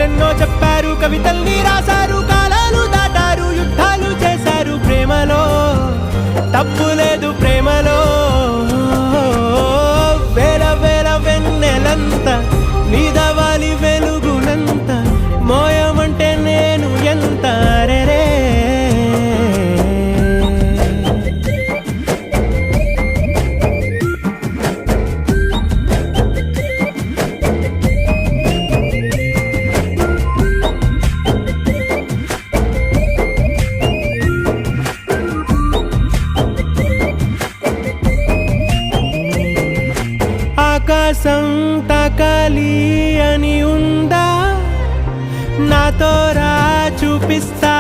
కథలెన్నో చెప్పారు, కవితల్ని రాశారు, కాలాలు దాటారు, యుద్ధాలు చేశారు. ప్రేమలో తప్పు లేదు, ప్రేమలో వేల వేల వెన్నెలంత నీదవాలి వెలుగునంత, మోయమంటే నేను ఎంత రే. ఆకాశం తాకాలి అని ఉందా, నాతో రా చూపిస్తా